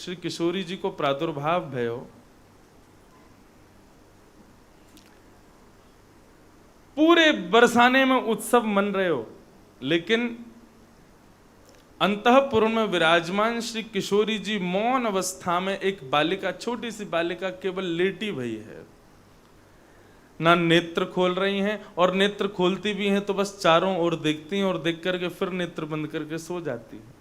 श्री किशोरी जी को प्रादुर्भाव भयो, पूरे बरसाने में उत्सव मन रहे हो, लेकिन अंतःपुर में विराजमान श्री किशोरी जी मौन अवस्था में एक बालिका, छोटी सी बालिका केवल लेटी भई है, ना नेत्र खोल रही हैं, और नेत्र खोलती भी हैं तो बस चारों ओर देखती हैं और देख करके फिर नेत्र बंद करके सो जाती हैं।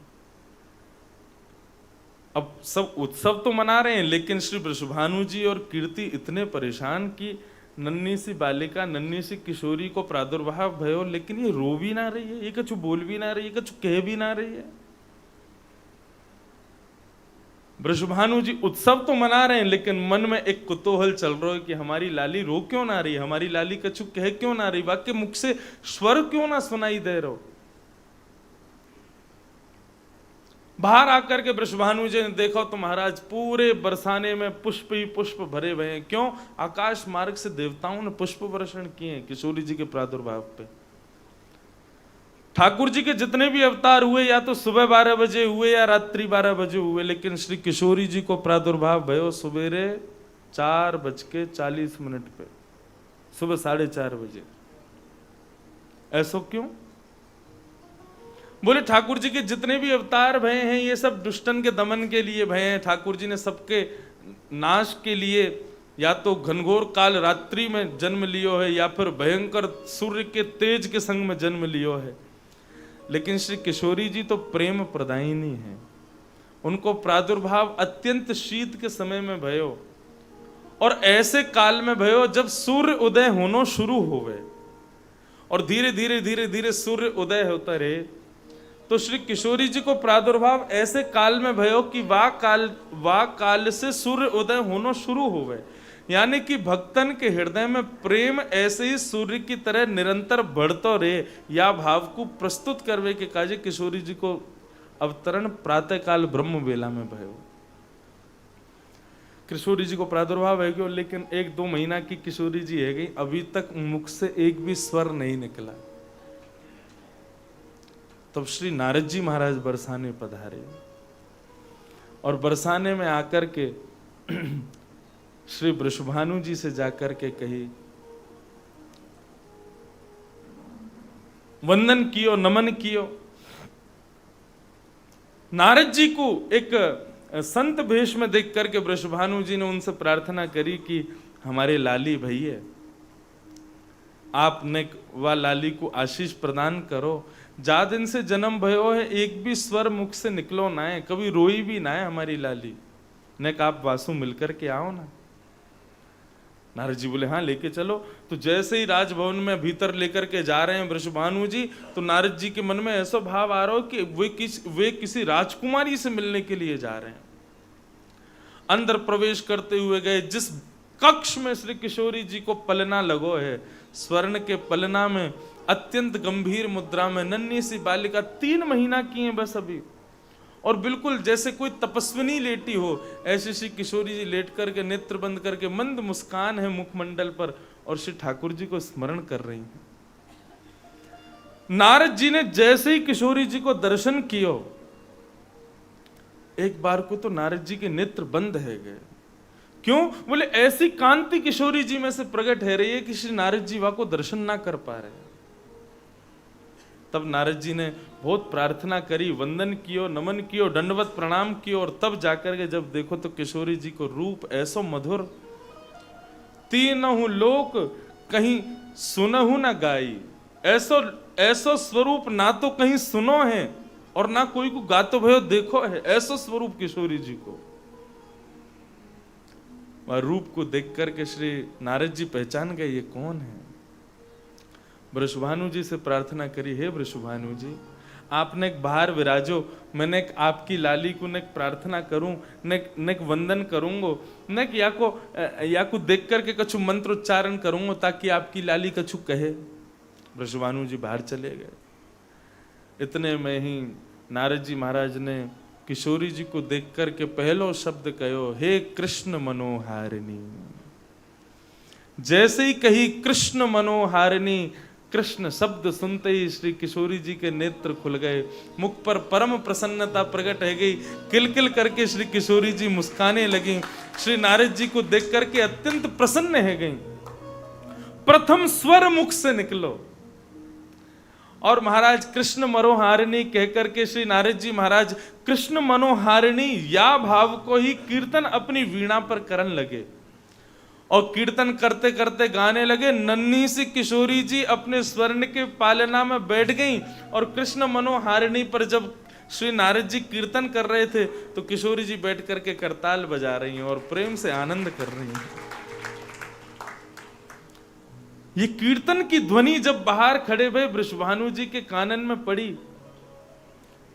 अब सब उत्सव तो मना रहे हैं, लेकिन श्री वृषभानु जी और कीर्ति इतने परेशान कि नन्ही सी बालिका, नन्ही सी किशोरी को प्रादुर्भाव भयो, लेकिन ये रो भी ना रही है, ये कछु बोल भी ना रही है, कछु कह भी ना रही है। वृषभानु जी उत्सव तो मना रहे हैं, लेकिन मन में एक कुतूहल चल रहा है कि हमारी लाली रो क्यों ना रही, हमारी लाली कछु कह क्यों ना रही, वाक्य मुख से स्वर क्यों ना सुनाई दे रहा हो। बाहर आकर के वृषभानु जी ने देखा तो महाराज पूरे बरसाने में पुष्प ही पुष्प भरे हुए हैं। क्यों? आकाश मार्ग से देवताओं ने पुष्प वर्षण किए हैं किशोरी जी के प्रादुर्भाव पे। ठाकुर जी के जितने भी अवतार हुए या तो सुबह 12 बजे हुए या रात्रि 12 बजे हुए, लेकिन श्री किशोरी जी को प्रादुर्भाव भयो सवेरे 4:40 पे, सुबह 4:30 बजे। ऐसा क्यों? बोले ठाकुर जी के जितने भी अवतार भय हैं ये सब दुष्टन के दमन के लिए भय हैं। ठाकुर जी ने सबके नाश के लिए या तो घनघोर काल रात्रि में जन्म लियो है या फिर भयंकर सूर्य के तेज के संग में जन्म लियो है। लेकिन श्री किशोरी जी तो प्रेम प्रदायिनी है, उनको प्रादुर्भाव अत्यंत शीत के समय में भयो, और ऐसे काल में भयो जब सूर्य उदय होना शुरू होवे और धीरे धीरे धीरे धीरे सूर्य उदय होता रहे। तो श्री किशोरी जी को प्रादुर्भाव ऐसे काल में भयो कि वा काल से सूर्य उदय होना शुरू होवे, यानी कि भक्तन के हृदय में प्रेम ऐसे ही सूर्य की तरह निरंतर बढ़तो रहे, या भाव को प्रस्तुत करवे के काजे किशोरी जी को अवतरण प्रातः काल ब्रह्म बेला में भयो। किशोरी जी को प्रादुर्भाव है क्यों, लेकिन 1-2 महीना की किशोरी जी है गई, अभी तक मुख से एक भी स्वर नहीं निकला। तब श्री नारद जी महाराज बरसाने पधारे और बरसाने में आकर के श्री वृषभानु जी से जाकर के कही, वंदन कियो, नमन कियो। नारद जी को एक संत भेष में देख करके वृषभानु जी ने उनसे प्रार्थना करी कि हमारे लाली भैया आपने वह लाली को आशीष प्रदान करो। जा दिन से जन्म भयो है, एक भी स्वर मुख से निकलो ना है, कभी रोई भी ना है हमारी लाली, ने कहा आप वासु मिलकर के आओ ना। नारद जी बोले हाँ लेके चलो। तो जैसे ही राजभवन में भीतर लेकर के जा रहे हैं वृषभानु जी, तो नारद जी के मन में ऐसा भाव आ रहा हो कि वे किसी राजकुमारी से मिलने के लिए जा रहे हैं। अंदर प्रवेश करते हुए गए, जिस कक्ष में श्री किशोरी जी को पलना लगो है, स्वर्ण के पलना में अत्यंत गंभीर मुद्रा में नन्ही सी बालिका 3 महीना की है बस अभी, और बिल्कुल जैसे कोई तपस्विनी लेटी हो ऐसी श्री किशोरी जी लेट करके नेत्र बंद करके मंद मुस्कान है मुखमंडल पर, और श्री ठाकुर जी को स्मरण कर रही हैं। नारद जी ने जैसे ही किशोरी जी को दर्शन कियो, एक बार को तो नारद जी के नेत्र बंद है गए। क्यों? बोले ऐसी कांति किशोरी जी में से प्रकट है रही है कि श्री नारद जी वहां को दर्शन ना कर पा रहे। तब नारद जी ने बहुत प्रार्थना करी, वंदन कियो, नमन कियो, दंडवत प्रणाम कियो, और तब जाकर के जब देखो तो किशोरी जी को रूप ऐसो मधुर, तीनहु लोक कहीं सुनहु न गाई। ऐसो स्वरूप ना तो कहीं सुनो है और ना कोई को गातो भयो देखो है, ऐसो स्वरूप किशोरी जी को। वह रूप को देख करके श्री नारद जी पहचान गए ये कौन है। वृषभानु जी से प्रार्थना करी, हे वृषभानु जी आपने एक बाहर विराजो, मैंने एक आपकी लाली को नेक प्रार्थना करूं, नेक वंदन करूंगो, नेक या को देख करके कछु मंत्र उच्चारण करूंगो ताकि आपकी लाली कछु कहे। वृषभानु जी बाहर चले गए। इतने में ही नारद जी महाराज ने किशोरी जी को देख करके पहलो शब्द कहो, हे कृष्ण मनोहारिणी। जैसे ही कही कृष्ण मनोहारिणी, कृष्ण शब्द सुनते ही श्री किशोरी जी के नेत्र खुल गए, मुख पर परम प्रसन्नता प्रकट है गई, किलकिल करके श्री किशोरी जी मुस्काने लगी। श्री नारद जी को देख करके अत्यंत प्रसन्न है गई। प्रथम स्वर मुख से निकलो, और महाराज कृष्ण मनोहारिणी कहकर के श्री नारद जी महाराज कृष्ण मनोहारिणी या भाव को ही कीर्तन अपनी वीणा पर करने लगे, और कीर्तन करते करते गाने लगे। नन्ही सी किशोरी जी अपने स्वर्ण के पालना में बैठ गईं, और कृष्ण मनोहारिणी पर जब श्री नारद जी कीर्तन कर रहे थे तो किशोरी जी बैठ करके करताल बजा रही हैं और प्रेम से आनंद कर रही हैं। ये कीर्तन की ध्वनि जब बाहर खड़े हुए वृषभानु जी के कानन में पड़ी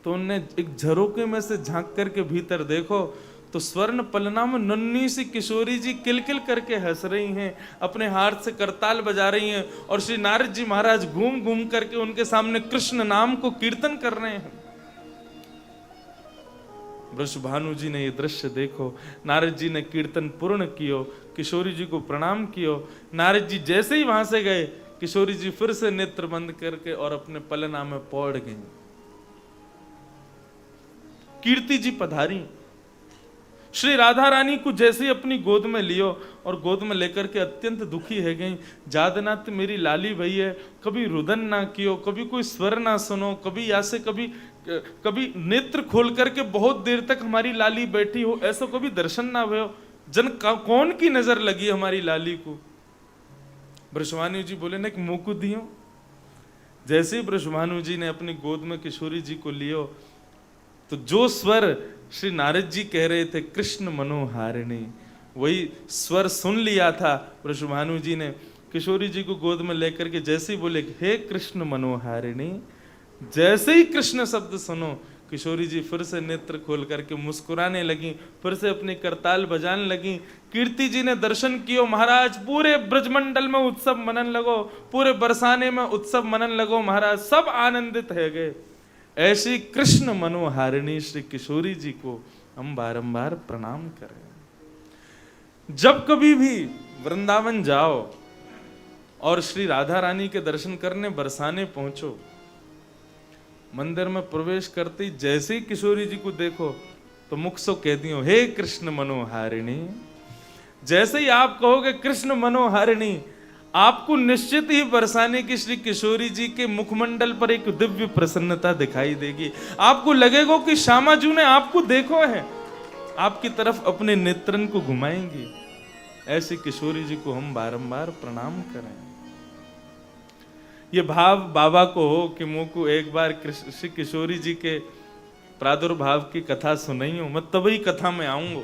तो उनने एक झरोके में से झांक करके भीतर देखो तो स्वर्ण पलना में नन्ही सी किशोरी जी किलकिल करके हंस रही हैं, अपने हाथ से करताल बजा रही हैं, और श्री नारद जी महाराज घूम घूम करके उनके सामने कृष्ण नाम को कीर्तन कर रहे हैं। वृषभानु जी ने ये दृश्य देखो, नारद जी ने कीर्तन पूर्ण कियो, किशोरी जी को प्रणाम कियो। नारद जी जैसे ही वहां से गए, किशोरी जी फिर से नेत्र बंद करके और अपने पलना में पौड़ गई। कीर्ति जी पधारी, श्री राधा रानी को जैसे ही अपनी गोद में लियो और गोद में लेकर के अत्यंत दुखी है गई। जादनाथ मेरी लाली भई है, कभी रुदन ना कियो, कभी कोई स्वर ना सुनो, कभी या से कभी नेत्र खोल करके बहुत देर तक हमारी लाली बैठी हो, ऐसा कभी दर्शन ना भयो। कौन की नजर लगी हमारी लाली को? वृषभानु जी बोले ना कि मुकु दियो। जैसे ही वृषभानु जी ने अपनी गोद में किशोरी जी को लियो तो जो स्वर श्री नारद जी कह रहे थे कृष्ण मनोहारिणी, वही स्वर सुन लिया था वृषभानु जी ने। किशोरी जी को गोद में लेकर के जैसे ही बोले हे कृष्ण मनोहारिणी, जैसे ही कृष्ण शब्द सुनो, किशोरी जी फिर से नेत्र खोल करके मुस्कुराने लगी, फिर से अपनी करताल बजाने लगी। कीर्ति जी ने दर्शन कियो, महाराज पूरे ब्रजमंडल में उत्सव मनन लगो, पूरे बरसाने में उत्सव मनन लगो, महाराज सब आनंदित है गए। ऐसी कृष्ण मनोहारिणी श्री किशोरी जी को हम बारंबार प्रणाम करें। जब कभी भी वृंदावन जाओ और श्री राधा रानी के दर्शन करने बरसाने पहुंचो, मंदिर में प्रवेश करते ही जैसे ही किशोरी जी को देखो तो मुख से कहती हो हे कृष्ण मनोहारिणी। जैसे ही आप कहोगे कृष्ण मनोहारिणी, आपको निश्चित ही बरसाने की श्री किशोरी जी के मुखमंडल पर एक दिव्य प्रसन्नता दिखाई देगी। आपको लगेगा कि श्यामा जी ने आपको देखो है, आपकी तरफ अपने नेत्रन को घुमाएंगी। ऐसी किशोरी जी को हम बारंबार प्रणाम करें। ये भाव बाबा को हो कि मुझ को एक बार श्री किशोरी जी के प्रादुर्भाव की कथा सुनाई हो, मैं तभी कथा में आऊंगा।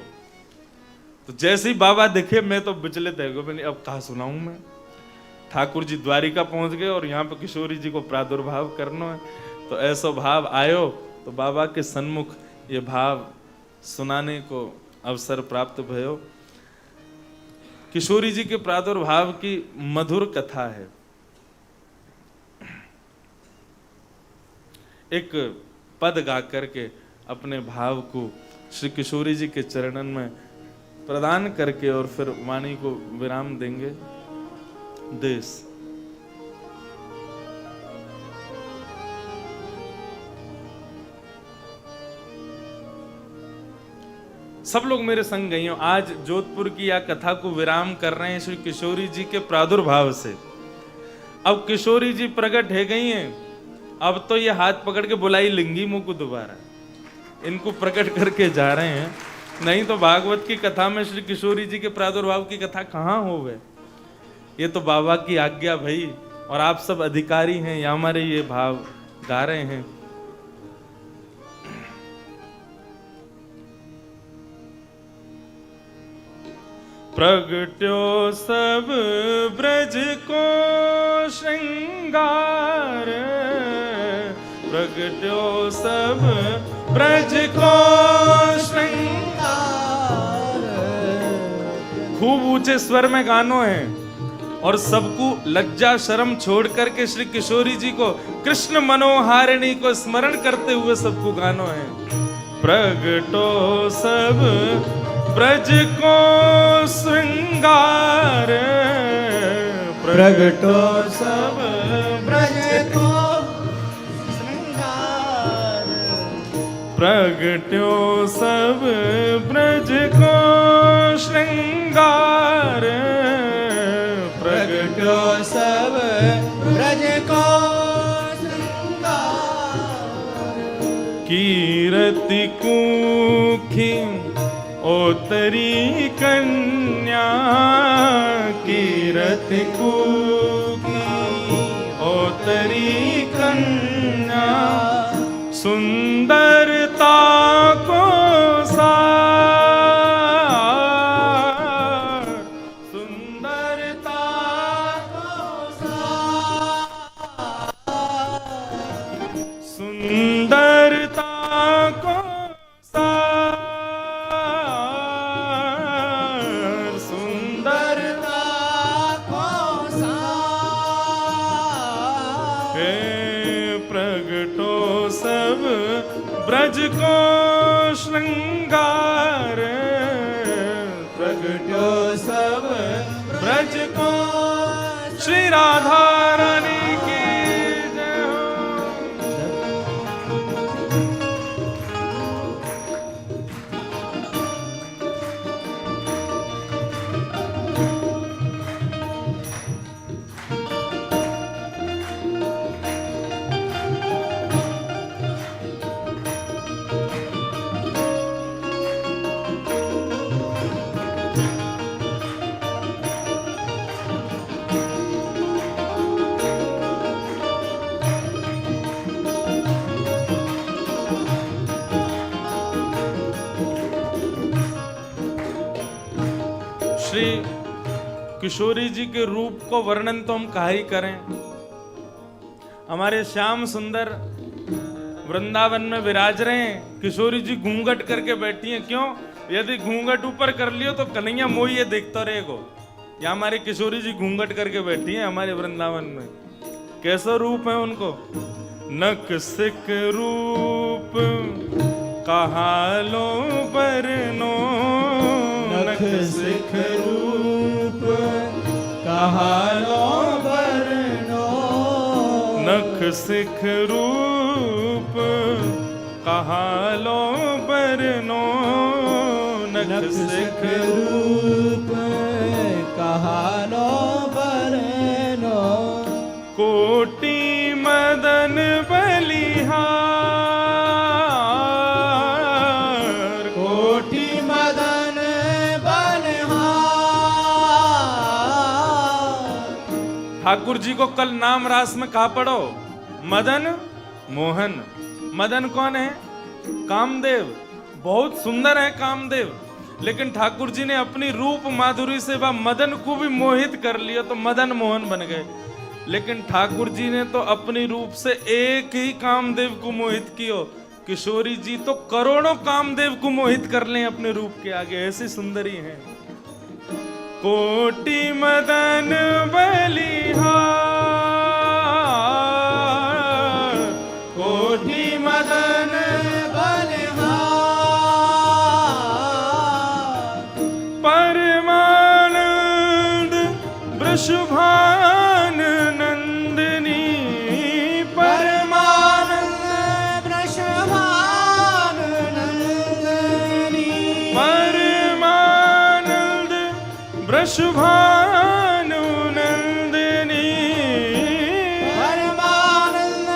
तो जैसे ही बाबा दिखे मैं तो विचलित है, अब कहा सुनाऊं मैं। ठाकुर जी द्वारिका पहुंच गए और यहाँ पे किशोरी जी को प्रादुर्भाव करना है, तो ऐसा भाव आयो तो बाबा के सन्मुख ये भाव सुनाने को अवसर प्राप्त भयो। किशोरी जी के प्रादुर्भाव की मधुर कथा है। एक पद गा करके अपने भाव को श्री किशोरी जी के चरणन में प्रदान करके और फिर वाणी को विराम देंगे। देश सब लोग मेरे संग गई हो। आज जोधपुर की या कथा को विराम कर रहे हैं श्री किशोरी जी के प्रादुर्भाव से। अब किशोरी जी प्रकट है गई हैं, अब तो ये हाथ पकड़ के बुलाई लिंगी मुंह को दोबारा इनको प्रकट करके जा रहे हैं। नहीं तो भागवत की कथा में श्री किशोरी जी के प्रादुर्भाव की कथा कहाँ हो गए। ये तो बाबा की आज्ञा भाई, और आप सब अधिकारी हैं या हमारे ये भाव गा रहे हैं। प्रगट्यो सब ब्रज को श्रृंगार, प्रगट्यो सब ब्रज को श्रृंगार। खूब ऊंचे स्वर में गानो है और सबको लज्जा शर्म छोड़ करके श्री किशोरी जी को कृष्ण मनोहारिणी को स्मरण करते हुए सबको गानो है। प्रगटो सब ब्रज को श्रृंगार, प्रगटो सब प्रगट्यो सब ब्रज को श्रृंगार, प्रगट्यो सब ब्रज को श्रृंगार। कीरति कुखी ओतरी कन्या, कीरति कुखी ओतरी कन्या, सुंदरता को सार, सुंदरता को सार, सुंदरता को सार, सुंदरता को सार। हे प्रगटो सब ब्रज को श्रृंगार, प्रगट्यो सब ब्रज को। श्री राधा रानी की जय हो। श्री किशोरी जी के रूप को वर्णन तो हम कहा ही करें। हमारे श्याम सुंदर वृंदावन में विराज रहे हैं, किशोरी जी घूंघट करके बैठी हैं। क्यों? यदि घूंघट ऊपर कर लियो तो कन्हैया मोई ये देखता रहेगो। या हमारे किशोरी जी घूंघट करके बैठी हैं हमारे वृंदावन में। कैसा रूप है उनको? नक सिक रूप कहालो बरनो, नख सिख रूप कहालो बरनो, नख सिख रूप कहालो बरनो, नख सिख रूप कहालो बरनो। कोटि मदन बलिहार, कोटि मदन बलिहार। ठाकुर जी को कल नाम रास में कहा पढ़ो, मदन मोहन। मदन कौन है? कामदेव। बहुत सुंदर है कामदेव, लेकिन ठाकुर जी ने अपनी रूप माधुरी से वह मदन को भी मोहित कर लिया तो मदन मोहन बन गए। लेकिन ठाकुर जी ने तो अपनी रूप से एक ही कामदेव को मोहित किया। किशोरी जी तो करोड़ों कामदेव को मोहित कर लें अपने रूप के आगे, ऐसी सुंदरी हैं। कोटि मदन बलिहार, कोटि मदन बलिहार। परमानंद वृषभान नंदिनी, परमानंद वृषभान नंदिनी, परमानंद वृषभानु नंदिनी, परमानंद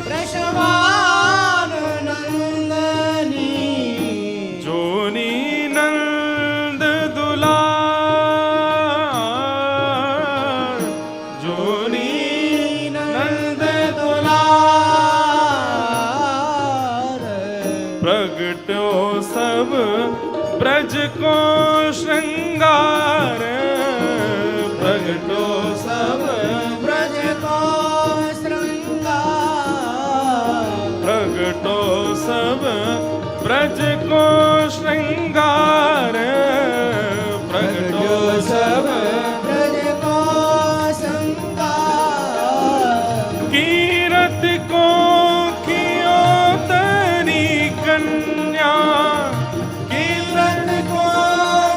वृषभान नंदिनी। जोनी नंद दुलार, जोनी नंद दुलार। प्रगट्यो सब ब्रज को श्रृंगार, प्रगट्यो सब ब्रज को श्रृंगार। प्रगटो सब ब्रज को श्रृंगार, प्रगटो सब ब्रज को श्रृंगार। कीरति को कियो तरी कन्या, कीरत को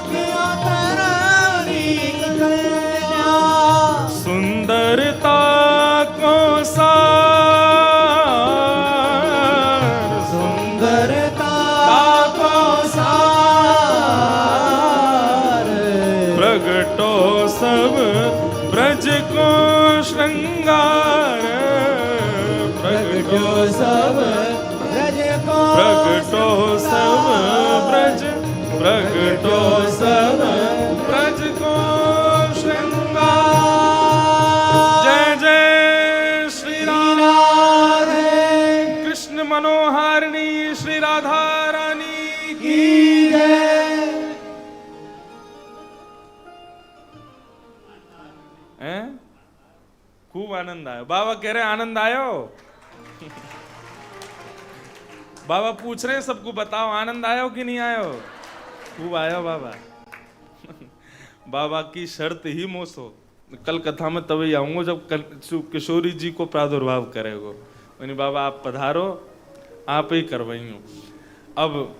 कियो तरारी कन्या। सुंदरता को सार, सुंदरता प्रगटो सब ब्रज को श्रृंगार, प्रगटो सब ब्रज को प्रगटो सब ब्रज, प्रगटो सब ब्रज को श्रृंगार। जय जय श्री राधे, कृष्ण मनोहारिणी श्री राधा रानी की जय। हैं? खूब आनंद आयो। बाबा कह रहे आनंद आयो। बाबा पूछ रहे हैं सबको, बताओ आनंद आयो कि नहीं आयो? खूब आयो बाबा। बाबा की शर्त ही मोसो। कल कथा में तभी आऊंगा जब किशोरी जी को प्रादुर्भाव करेगो। यानी बाबा आप पधारो, आप ही करवाइयो। अब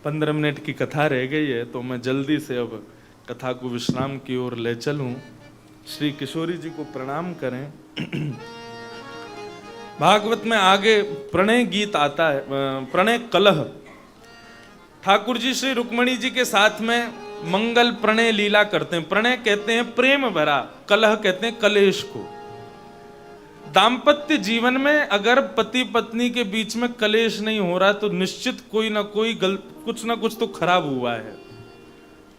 15 मिनट की कथा रह गई है तो मैं जल्दी से अब कथा को विश्राम की ओर ले चलूं। श्री किशोरी जी को प्रणाम करें। भागवत में आगे प्रणय गीत आता है, प्रणय कलह। ठाकुर जी श्री रुक्मणी जी के साथ में मंगल प्रणय लीला करते हैं। प्रणय कहते हैं प्रेम भरा, कलह कहते हैं कलेश को। दाम्पत्य जीवन में अगर पति पत्नी के बीच में कलेश नहीं हो रहा तो निश्चित कोई ना कोई कुछ ना कुछ तो खराब हुआ है।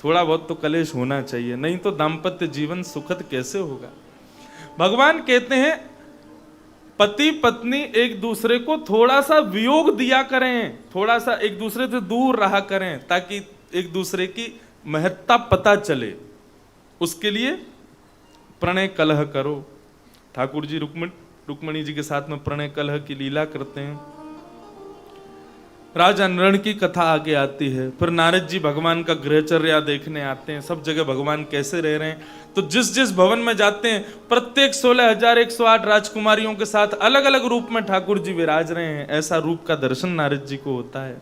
थोड़ा बहुत तो कलेश होना चाहिए, नहीं तो दाम्पत्य जीवन सुखद कैसे होगा। भगवान कहते हैं पति पत्नी एक दूसरे को थोड़ा सा वियोग दिया करें, थोड़ा सा एक दूसरे से दूर रहा करें, ताकि एक दूसरे की महत्ता पता चले। उसके लिए प्रणय कलह करो। ठाकुर जी रुक्मणी जी के साथ में प्रणय कलह की लीला करते हैं। राजा नरण की कथा आगे आती है। फिर नारद जी भगवान का गृहचर्या देखने आते हैं, सब जगह भगवान कैसे रह रहे हैं। तो जिस जिस भवन में जाते हैं प्रत्येक 16,108 राजकुमारियों के साथ अलग अलग रूप में ठाकुर जी विराज रहे हैं। ऐसा रूप का दर्शन नारद जी को होता है।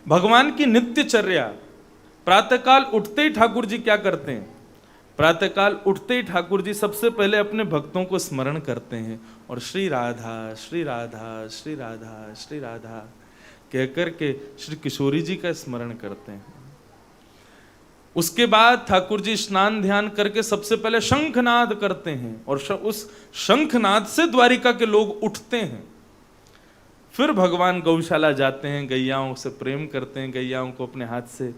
भगवान की नित्यचर्या, प्रातःकाल उठते ही ठाकुर जी क्या करते हैं? प्रातःकाल उठते ही ठाकुर जी सबसे पहले अपने भक्तों को स्मरण करते हैं और श्री राधा श्री राधा श्री राधा श्री राधा कहकर के श्री किशोरी जी का स्मरण करते हैं। उसके बाद ठाकुर जी स्नान ध्यान करके सबसे पहले शंखनाद करते हैं और उस शंखनाद से द्वारिका के लोग उठते हैं। फिर भगवान गौशाला जाते हैं, गैयाओं से प्रेम करते हैं, गैयाओं को अपने हाथ से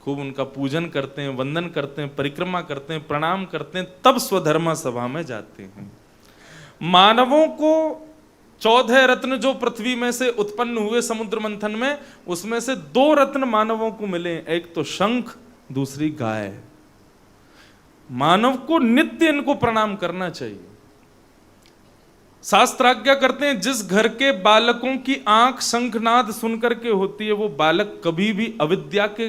खूब उनका पूजन करते हैं, वंदन करते हैं, परिक्रमा करते हैं, प्रणाम करते हैं, तब स्वधर्मा सभा में जाते हैं। मानवों को 14 रत्न जो पृथ्वी में से उत्पन्न हुए समुद्र मंथन में, उसमें से 2 रत्न मानवों को मिले, एक तो शंख, दूसरी गाय। मानव को नित्य इनको प्रणाम करना चाहिए। शास्त्र आज्ञा करते हैं जिस घर के बालकों की आंख शंखनाद सुनकर के होती है वो बालक कभी भी अविद्या के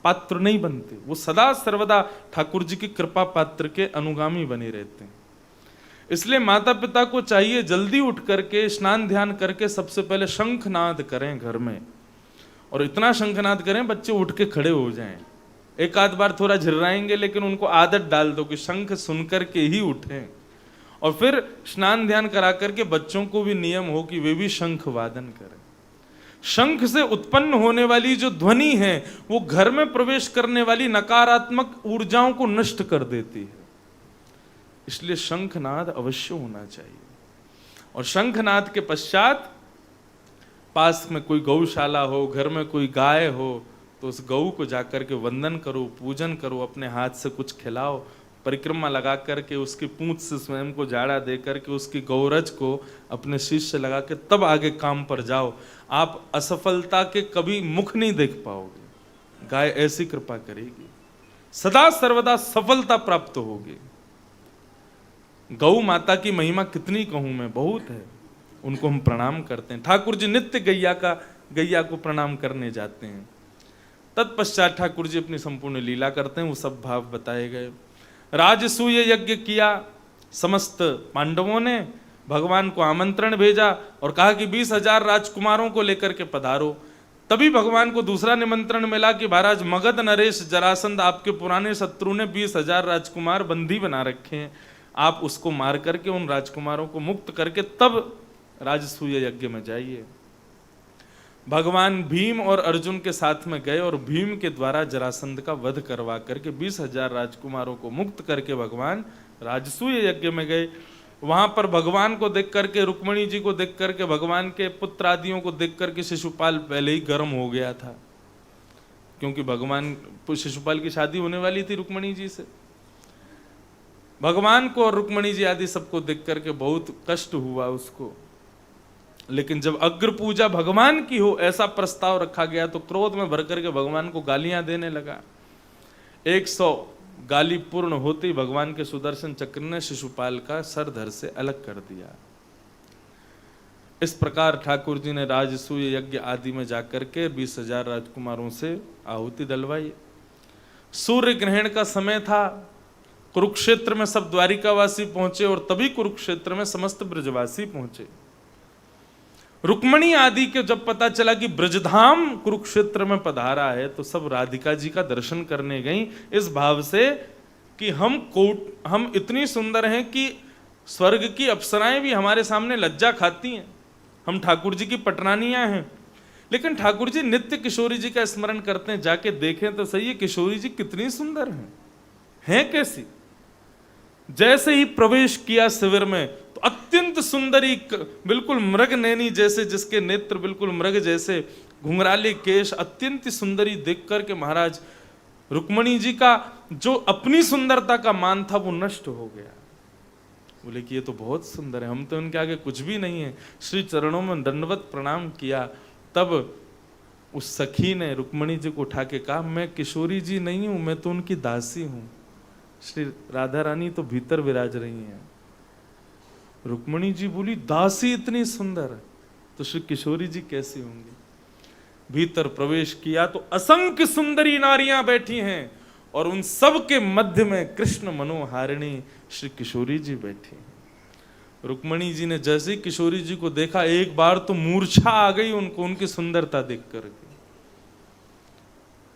पात्र नहीं बनते, वो सदा सर्वदा ठाकुर जी की कृपा पात्र के अनुगामी बने रहते हैं। इसलिए माता पिता को चाहिए जल्दी उठ करके स्नान ध्यान करके सबसे पहले शंखनाद करें घर में, और इतना शंखनाद करें बच्चे उठ के खड़े हो जाएं। एक आध बार थोड़ा झिर्राएंगे लेकिन उनको आदत डाल दो कि शंख सुनकर के ही उठें, और फिर स्नान ध्यान करा करके बच्चों को भी नियम हो कि वे भी शंख वादन करें। शंख से उत्पन्न होने वाली जो ध्वनि है वो घर में प्रवेश करने वाली नकारात्मक ऊर्जाओं को नष्ट कर देती है। इसलिए शंखनाद अवश्य होना चाहिए। और शंखनाद के पश्चात पास में कोई गौशाला हो, घर में कोई गाय हो तो उस गऊ को जाकर के वंदन करो, पूजन करो, अपने हाथ से कुछ खिलाओ, परिक्रमा लगा करके उसकी पूंछ से स्वयं को जाड़ा दे करके उसकी गौरज को अपने शीश से लगा के तब आगे काम पर जाओ। आप असफलता के कभी मुख नहीं देख पाओगे। गाय ऐसी कृपा करेगी, सदा सर्वदा सफलता प्राप्त होगी। गौ माता की महिमा कितनी कहूं मैं, बहुत है। उनको हम प्रणाम करते हैं। ठाकुर जी नित्य गैया को प्रणाम करने जाते हैं। तत्पश्चात ठाकुर जी अपनी संपूर्ण लीला करते हैं, वो सब भाव बताए गए। राजसूय यज्ञ किया, समस्त पांडवों ने भगवान को आमंत्रण भेजा और कहा कि 20,000 राजकुमारों को लेकर के पधारो। तभी भगवान को दूसरा निमंत्रण मिला कि महाराज मगध नरेश जरासंध आपके पुराने शत्रु ने 20,000 राजकुमार बंदी बना रखे हैं, आप उसको मार करके उन राजकुमारों को मुक्त करके तब राजसूय यज्ञ में जाइए। भगवान भीम और अर्जुन के साथ में गए और भीम के द्वारा जरासंध का वध करवा करके 20,000 राजकुमारों को मुक्त करके भगवान राजसूय यज्ञ में गए। वहां पर भगवान को देख करके, रुक्मणी जी को देख करके, भगवान के पुत्र आदियों को देख करके शिशुपाल पहले ही गर्म हो गया था, क्योंकि भगवान शिशुपाल की शादी होने वाली थी रुक्मणी जी से। भगवान को और रुक्मणी जी आदि सबको देख करके बहुत कष्ट हुआ उसको। लेकिन जब अग्र पूजा भगवान की हो ऐसा प्रस्ताव रखा गया तो क्रोध में भर करके भगवान को गालियां देने लगा। 100 गाली पूर्ण होते ही भगवान के सुदर्शन चक्र ने शिशुपाल का सर धड़ से अलग कर दिया। इस प्रकार ठाकुर जी ने राजसूय यज्ञ आदि में जाकर के 20,000 राजकुमारों से आहुति डलवाई। सूर्य ग्रहण का समय था, कुरुक्षेत्र में सब द्वारिकावासी पहुंचे और तभी कुरुक्षेत्र में समस्त ब्रजवासी पहुंचे। रुक्मणी आदि के जब पता चला कि ब्रजधाम कुरुक्षेत्र में पधारा है तो सब राधिका जी का दर्शन करने गई, इस भाव से कि हम इतनी सुंदर हैं कि स्वर्ग की अप्सराएं भी हमारे सामने लज्जा खाती हैं, हम ठाकुर जी की पटरानियां हैं। लेकिन ठाकुर जी नित्य किशोरी जी का स्मरण करते हैं, जाके देखें तो सही है किशोरी जी कितनी सुंदर हैं कैसी। जैसे ही प्रवेश किया शिविर में तो अत्यंत सुंदरी, बिल्कुल मृग नैनी जैसे, जिसके नेत्र बिल्कुल मृग जैसे, घुंघराले केश, अत्यंत सुंदरी देख करके महाराज रुक्मणी जी का जो अपनी सुंदरता का मान था वो नष्ट हो गया। बोले कि ये तो बहुत सुंदर है, हम तो इनके आगे कुछ भी नहीं है। श्री चरणों में दंडवत प्रणाम किया। तब उस सखी ने रुक्मणी जी को उठा के कहा, मैं किशोरी जी नहीं हूं, मैं तो उनकी दासी हूं। श्री राधा रानी तो भीतर विराज रही हैं। रुक्मणी जी बोली, दासी इतनी सुंदर तो श्री किशोरी जी कैसी होंगी। भीतर प्रवेश किया तो असंख्य सुंदरी नारियां बैठी हैं और उन सब के मध्य में कृष्ण मनोहारिणी श्री किशोरी जी बैठी हैं। रुक्मणी जी ने जैसे ही किशोरी जी को देखा, एक बार तो मूर्छा आ गई उनको, उनकी सुंदरता देख करके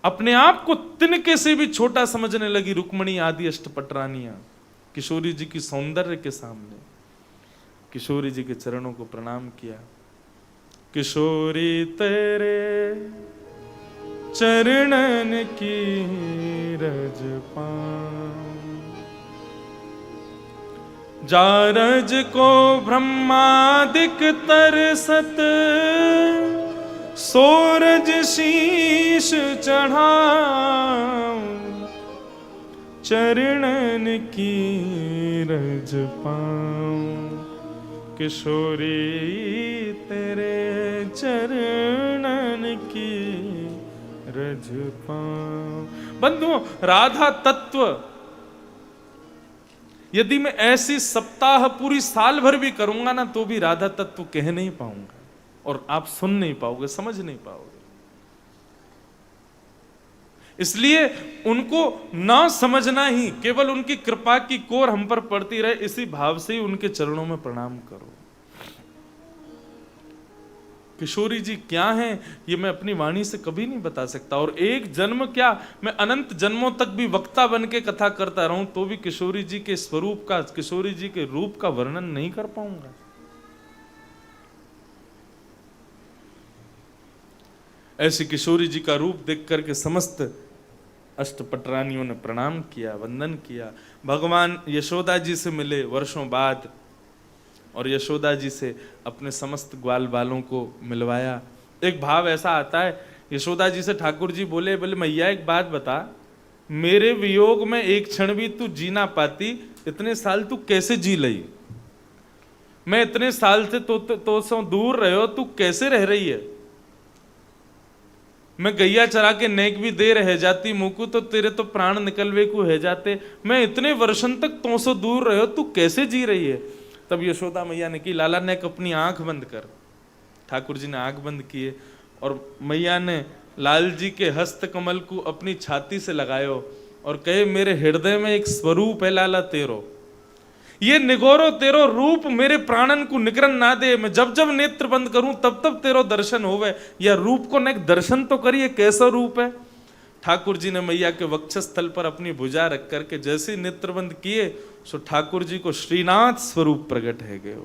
अपने आप को तिनके से भी छोटा समझने लगी रुक्मणी आदि अष्टपटरानियां किशोरी जी की सौंदर्य के सामने। किशोरी जी के चरणों को प्रणाम किया। किशोरी तेरे चरणन की रज पाऊं, जारज को ब्रह्मादिक तरसत, सोरज शीश चढ़ाऊं, चरणन की रज पाऊं। किशोरी तेरे चरणन की रज पाऊं। बंधुओं, राधा तत्व यदि मैं ऐसी सप्ताह पूरी साल भर भी करूंगा ना तो भी राधा तत्व कह नहीं पाऊंगा और आप सुन नहीं पाओगे, समझ नहीं पाओगे। इसलिए उनको ना समझना ही, केवल उनकी कृपा की कोर हम पर पड़ती रहे, इसी भाव से ही उनके चरणों में प्रणाम करो। किशोरी जी क्या हैं ये मैं अपनी वाणी से कभी नहीं बता सकता, और एक जन्म क्या, मैं अनंत जन्मों तक भी वक्ता बन के कथा करता रहूं तो भी किशोरी जी के स्वरूप का, किशोरी जी के रूप का वर्णन नहीं कर पाऊंगा। ऐसी किशोरी जी का रूप देख करके समस्त अष्टपटरानियों ने प्रणाम किया, वंदन किया। भगवान यशोदा जी से मिले वर्षों बाद और यशोदा जी से अपने समस्त ग्वाल बालों को मिलवाया। एक भाव ऐसा आता है, यशोदा जी से ठाकुर जी बोले मैया एक बात बता, मेरे वियोग में एक क्षण भी तू जी ना पाती, इतने साल तू कैसे जी लई? मैं इतने साल से तो से दूर रहे हो, तू कैसे रह रही है? मैं गैया चरा के नेक भी दे रह जाती मुकु तो तेरे तो प्राण निकलवे को है जाते। मैं इतने वर्षन तक तो से दूर रहे हो, तू कैसे जी रही है? तब यशोदा मैया ने की, लाला नेक अपनी आंख बंद कर। ठाकुर जी ने आंख बंद किए और मैया ने लाल जी के हस्त कमल को अपनी छाती से लगायो और कहे, मेरे हृदय में एक स्वरूप है लाला तेरो, ये निगोरो तेरो रूप मेरे प्राणन को निकरन ना दे। मैं जब जब नेत्र बंद करूं तब तब तेरो दर्शन होवे। यह रूप को नेक दर्शन तो करिए, कैसा रूप है। ठाकुर जी ने मैया के वक्षस्थल पर अपनी भुजा रख करके जैसे नेत्र बंद किए सो ठाकुर जी को श्रीनाथ स्वरूप प्रकट है गए।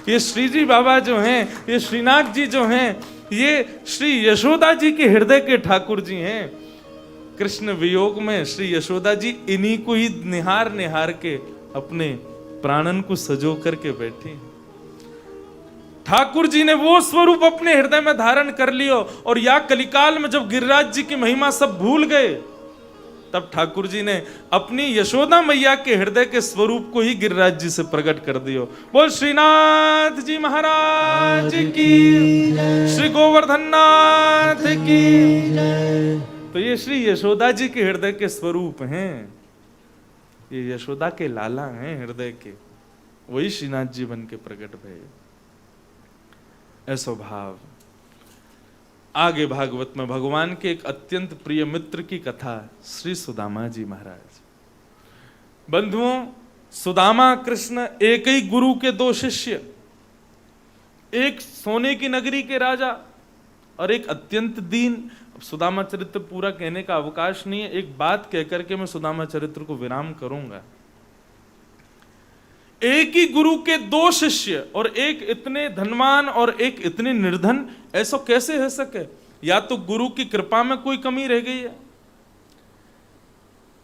ये श्री जी बाबा जो हैं, ये श्रीनाथ जी जो हैं, ये श्री यशोदा जी के हृदय के ठाकुर जी हैं। कृष्ण वियोग में श्री यशोदा जी इन्हीं को ही निहार निहार के अपने प्राणन को सजो करके बैठी। ठाकुर जी ने वो स्वरूप अपने हृदय में धारण कर लियो, और या कलिकाल में जब गिरिराज जी की महिमा सब भूल गए, तब ठाकुर जी ने अपनी यशोदा मैया के हृदय के स्वरूप को ही गिरिराज जी से प्रकट कर दियो। बोल श्रीनाथ जी महाराज की, श्री गोवर्धन नाथ की। तो ये श्री यशोदा जी के हृदय के स्वरूप हैं, ये यशोदा के लाला हैं हृदय के, वही श्रीनाथ जी बन के प्रकट भये। ऐसो भाव। आगे भागवत में भगवान के एक अत्यंत प्रिय मित्र की कथा, श्री सुदामा जी महाराज। बंधुओं, सुदामा कृष्ण एक ही गुरु के दो शिष्य, एक सोने की नगरी के राजा और एक अत्यंत दीन। सुदामा चरित्र पूरा कहने का अवकाश नहीं है, एक बात कहकर के मैं सुदामा चरित्र को विराम करूंगा। एक ही गुरु के दो शिष्य, और एक इतने धनवान और एक इतने निर्धन, ऐसा कैसे हो सके? या तो गुरु की कृपा में कोई कमी रह गई है,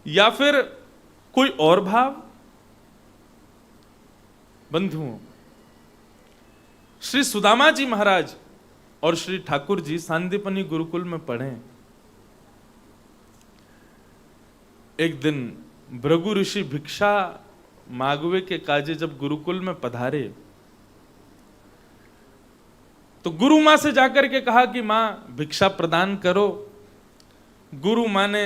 या फिर कोई और भाव। बंधुओं, श्री सुदामा जी महाराज और श्री ठाकुर जी सांदीपनी गुरुकुल में पढ़े। एक दिन भृगु ऋषि भिक्षा मागवे के काजे जब गुरुकुल में पधारे, तो गुरु मां से जाकर के कहा कि मां भिक्षा प्रदान करो। गुरु मां ने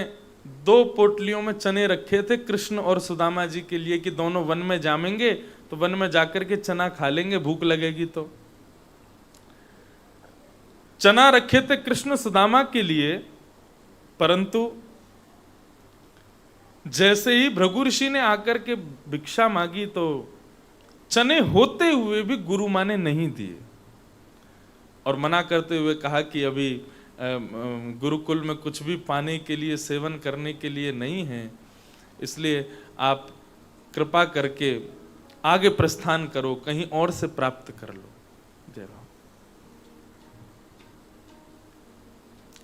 2 पोटलियों में चने रखे थे कृष्ण और सुदामा जी के लिए, कि दोनों वन में जामेंगे तो वन में जाकर के चना खा लेंगे, भूख लगेगी तो। चना रखे थे कृष्ण सुदामा के लिए, परंतु जैसे ही भृगु ऋषि ने आकर के भिक्षा मांगी तो चने होते हुए भी गुरु मां ने नहीं दिए, और मना करते हुए कहा कि अभी गुरुकुल में कुछ भी पाने के लिए, सेवन करने के लिए नहीं है, इसलिए आप कृपा करके आगे प्रस्थान करो, कहीं और से प्राप्त कर लो। जय राम।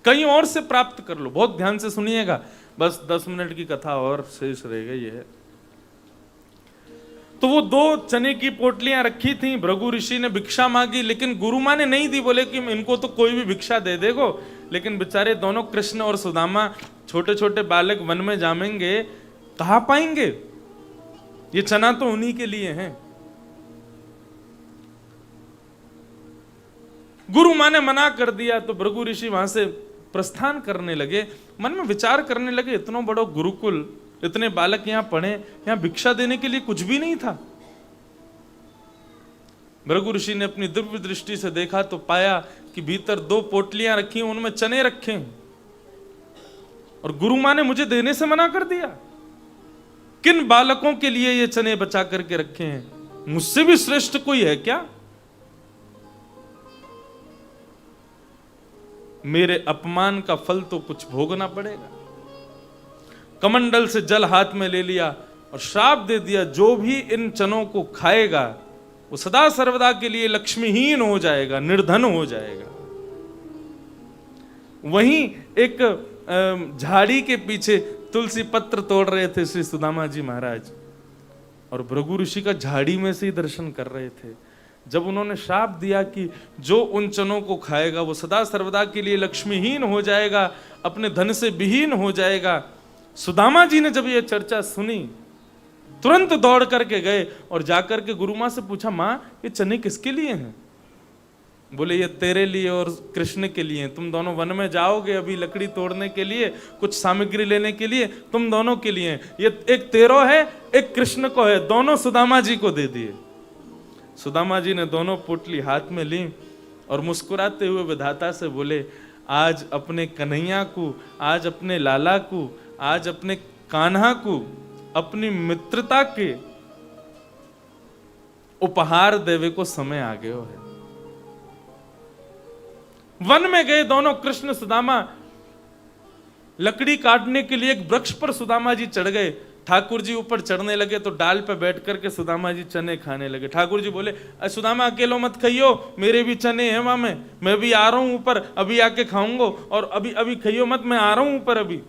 कहीं और से प्राप्त कर लो। बहुत ध्यान से सुनिएगा, बस 10 मिनट की कथा और शेष रह गई है। तो वो 2 चने की पोटलियां रखी थी, भृगु ऋषि ने भिक्षा मांगी, लेकिन गुरु मां ने नहीं दी। बोले कि इनको तो कोई भी भिक्षा दे देगो, लेकिन बेचारे दोनों कृष्ण और सुदामा छोटे छोटे बालक वन में जामेंगे, कहां पाएंगे? ये चना तो उन्हीं के लिए है। गुरु मां ने मना कर दिया, तो भृगु ऋषि वहां से प्रस्थान करने लगे। मन में विचार करने लगे, इतना बड़ा गुरुकुल, इतने बालक यहां पढ़े, यहां भिक्षा देने के लिए कुछ भी नहीं था। भृगु ऋषि ने अपनी दिव्य दृष्टि से देखा तो पाया कि भीतर 2 पोटलियां रखी हैं, उनमें चने रखे हैं, और गुरु मां ने मुझे देने से मना कर दिया। किन बालकों के लिए ये चने बचा करके रखे हैं? मुझसे भी श्रेष्ठ कोई है क्या? मेरे अपमान का फल तो कुछ भोगना पड़ेगा। कमंडल से जल हाथ में ले लिया और श्राप दे दिया, जो भी इन चनों को खाएगा वो सदा सर्वदा के लिए लक्ष्मीहीन हो जाएगा, निर्धन हो जाएगा। वहीं एक झाड़ी के पीछे तुलसी पत्र तोड़ रहे थे श्री सुदामा जी महाराज, और भृगु ऋषि का झाड़ी में से ही दर्शन कर रहे थे। जब उन्होंने श्राप दिया कि जो उन चनों को खाएगा वो सदा सर्वदा के लिए लक्ष्मीहीन हो जाएगा, अपने धन से विहीन हो जाएगा, सुदामा जी ने जब ये चर्चा सुनी, तुरंत दौड़ करके गए और जाकर के गुरु मां से पूछा, मां ये चने किसके लिए हैं? बोले ये तेरे लिए और कृष्ण के लिए। तुम दोनों वन में जाओगे अभी लकड़ी तोड़ने के लिए, कुछ सामग्री लेने के लिए, तुम दोनों के लिए। ये एक तेरो है, एक कृष्ण को है, दोनों सुदामा जी को दे दिए। सुदामा जी ने दोनों पोटली हाथ में ली और मुस्कुराते हुए विधाता से बोले, आज अपने कन्हैया को, आज अपने लाला को, आज अपने कान्हा को अपनी मित्रता के उपहार देवे को समय आ गयो है। वन में गए दोनों कृष्ण सुदामा, लकड़ी काटने के लिए एक वृक्ष पर सुदामा जी चढ़ गए। ठाकुर जी ऊपर चढ़ने लगे तो डाल पे बैठ करके सुदामा जी चने खाने लगे। ठाकुर जी बोले, सुदामा अकेलो मत खाइयो, मेरे भी चने हैं वहां में, मैं भी आ रहा हूं ऊपर, अभी आके खाऊंगा, और अभी अभी खाइयो मत, मैं आ रहा हूं ऊपर अभी।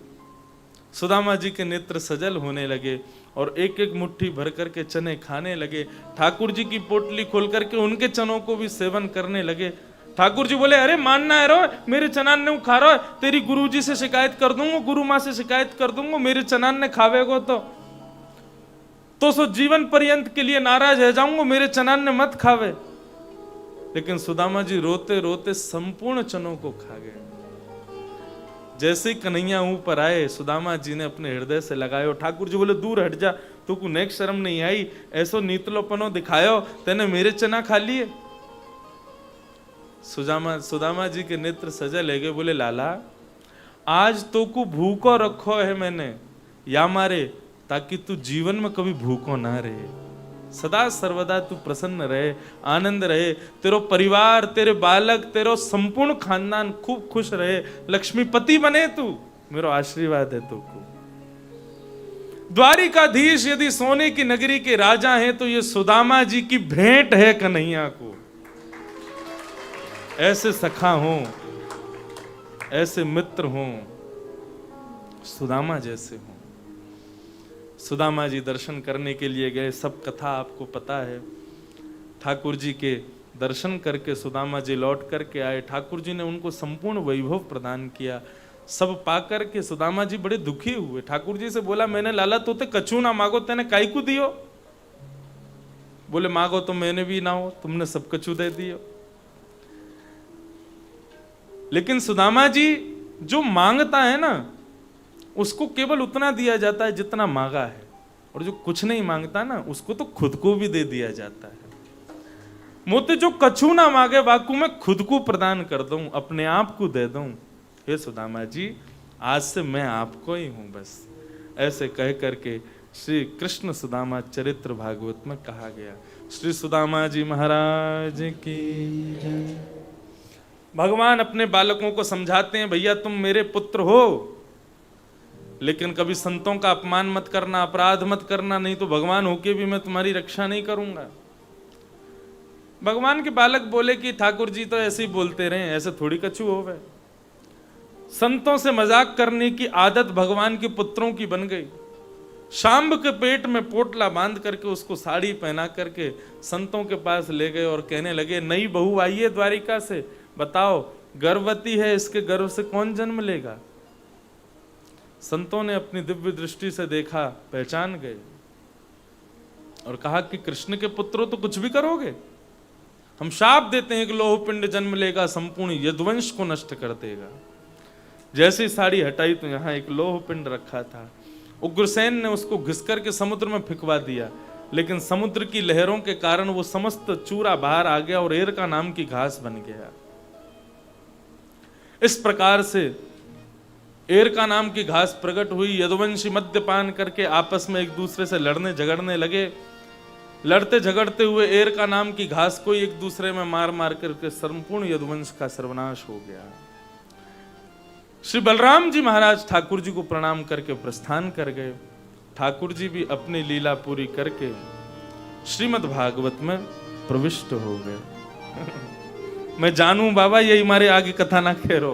सुदामा जी के नेत्र सजल होने लगे और एक एक मुट्ठी भर करके चने खाने लगे। ठाकुर जी की पोटली खोल करके उनके चनों को भी सेवन करने लगे। ठाकुर जी बोले, अरे मानना है रो, मेरे चनान ने खा रहा है, तेरी गुरुजी से शिकायत कर दूंगा, गुरु माँ से शिकायत कर दूंगा, मेरे चनान ने खावेगो तो सो जीवन पर्यंत के लिए नाराज रह जाऊंगा, मेरे चनान ने मत खावे। लेकिन सुदामा जी रोते रोते संपूर्ण चनों को खा गए। जैसे ही कन्हैया ऊपर आए, सुदामा जी ने अपने हृदय से लगायो। ठाकुर जी बोले, दूर हट जा, तू को नेक शर्म नहीं आई, ऐसो नीतलोपनो दिखायो, तेने मेरे चना खा लिए। सुदामा जी के नेत्र सजल है गए, बोले, लाला आज तो को भूखो रखो है मैंने या मारे, ताकि तू जीवन में कभी भूखो ना रहे, सदा सर्वदा तू प्रसन्न रहे, आनंद रहे, तेरो परिवार, तेरे बालक, तेरो संपूर्ण खानदान खूब खुश रहे, लक्ष्मीपति बने तू, मेरो आशीर्वाद है तुमको। द्वारिकाधीश यदि सोने की नगरी के राजा हैं तो ये सुदामा जी की भेंट है कन्हैया को। ऐसे सखा हों, ऐसे मित्र हों, सुदामा जैसे हों। सुदामा जी दर्शन करने के लिए गए, सब कथा आपको पता है। ठाकुर जी के दर्शन करके सुदामा जी लौट करके आए। ठाकुर जी ने उनको संपूर्ण वैभव प्रदान किया। सब पाकर के सुदामा जी बड़े दुखी हुए। ठाकुर जी से बोला, मैंने लाला तोते कछू ना मांगो, तेने काई को दियो? बोले, मांगो तो मैंने भी ना हो, तुमने सब कछू दे दियो। लेकिन सुदामा जी जो मांगता है ना, उसको केवल उतना दिया जाता है जितना मांगा है, और जो कुछ नहीं मांगता ना, उसको तो खुद को भी दे दिया जाता है। मोते जो कछु ना मांगे वाकू मैं खुद को प्रदान कर दूं, अपने आप को दे दूं। हे सुदामा जी, आज से मैं आपको ही हूं बस। ऐसे कह करके श्री कृष्ण सुदामा चरित्र भागवत में कहा गया। श्री सुदामा जी महाराज की जय। भगवान अपने बालकों को समझाते हैं, भैया तुम मेरे पुत्र हो, लेकिन कभी संतों का अपमान मत करना, अपराध मत करना, नहीं तो भगवान होके भी मैं तुम्हारी रक्षा नहीं करूंगा। भगवान के बालक बोले कि ठाकुर जी तो ऐसे ही बोलते रहे, ऐसे थोड़ी कछु हो गए। संतों से मजाक करने की आदत भगवान के पुत्रों की बन गई। शांब के पेट में पोटला बांध करके उसको साड़ी पहना करके संतों के पास ले गए और कहने लगे, नई बहू आई है द्वारिका से, बताओ गर्भवती है, इसके गर्भ से कौन जन्म लेगा? संतों ने अपनी दिव्य दृष्टि से देखा, पहचान गए और कहा कि कृष्ण के पुत्रों तो कुछ भी करोगे, हम शाप देते हैं कि लोह पिंड जन्म लेगा, संपूर्ण यदुवंश को नष्ट कर देगा। जैसे साड़ी हटाई तो यहाँ एक लोह पिंड रखा था। उग्रसेन ने उसको घिस करके समुद्र में फिकवा दिया, लेकिन समुद्र की लहरों के कारण वो समस्त चूरा बाहर आ गया और एरका नाम की घास बन गया। इस प्रकार से एरका नाम की घास प्रकट हुई। यदुवंशी मद्यपान करके आपस में एक दूसरे से लड़ने झगड़ने लगे। लड़ते झगड़ते हुए एरका नाम की घास को एक दूसरे में मार मार करके संपूर्ण यदुवंश का सर्वनाश हो गया। श्री बलराम जी महाराज ठाकुर जी को प्रणाम करके प्रस्थान कर गए। ठाकुर जी भी अपनी लीला पूरी करके श्रीमद् भागवत में प्रविष्ट हो गए। मैं जानूं बाबा यही हमारे आगे कथा ना कह रो,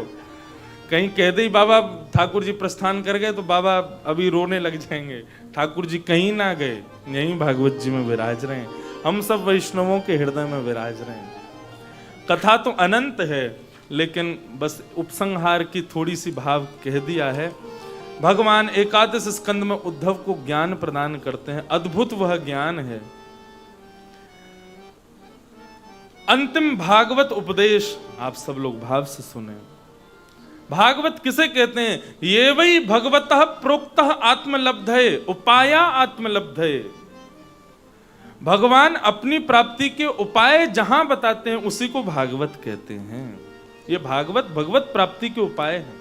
कहीं कह दे बाबा ठाकुर जी प्रस्थान कर गए तो बाबा अभी रोने लग जाएंगे। ठाकुर जी कहीं ना गए, यहीं भागवत जी में विराज रहे हैं। हम सब वैष्णवों के हृदय में विराज रहे हैं। कथा तो अनंत है, लेकिन बस उपसंहार की थोड़ी सी भाव कह दिया है। भगवान एकादश स्कंद में उद्धव को ज्ञान प्रदान करते हैं। अद्भुत वह ज्ञान है। अंतिम भागवत उपदेश आप सब लोग भाव से सुने। भागवत किसे कहते हैं? ये वही भगवतः प्रोक्तः आत्मलब्धये उपाया आत्मलब्धये। भगवान अपनी प्राप्ति के उपाय जहां बताते हैं उसी को भागवत कहते हैं। ये भागवत भगवत प्राप्ति के उपाय हैं।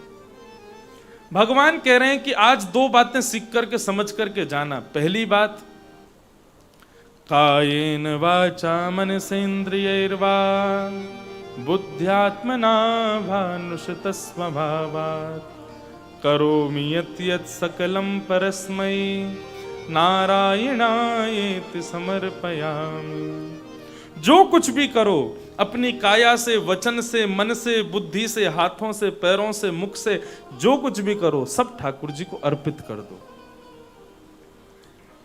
भगवान कह रहे हैं कि आज दो बातें सीख करके समझ करके जाना। पहली बात, कायेन वाचा मनसेन्द्रियैर्वा बुद्ध्यात्मना भानुषतस्वभावात् करोमि यत् यत् सकलं परस्मै नारायणायेति समर्पयामि। जो कुछ भी करो अपनी काया से, वचन से, मन से, बुद्धि से, हाथों से, पैरों से, मुख से, जो कुछ भी करो सब ठाकुर जी को अर्पित कर दो।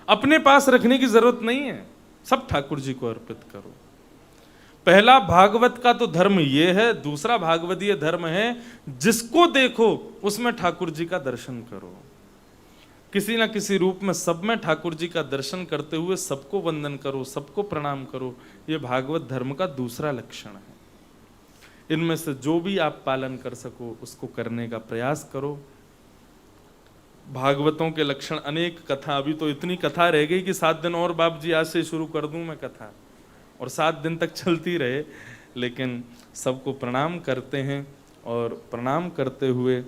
अपने पास रखने की जरूरत नहीं है, सब ठाकुर जी को अर्पित करो। पहला भागवत का तो धर्म ये है, दूसरा भागवतीय धर्म है जिसको देखो उसमें ठाकुर जी का दर्शन करो। किसी ना किसी रूप में सब में ठाकुर जी का दर्शन करते हुए सबको वंदन करो, सबको प्रणाम करो। ये भागवत धर्म का दूसरा लक्षण है। इनमें से जो भी आप पालन कर सको उसको करने का प्रयास करो। भागवतों के लक्षण अनेक, कथा अभी तो इतनी कथा रह गई कि 7 दिन और बाप जी आज से शुरू कर दूं मैं कथा, और 7 दिन तक चलती रहे। लेकिन सबको प्रणाम करते हैं और प्रणाम करते हुए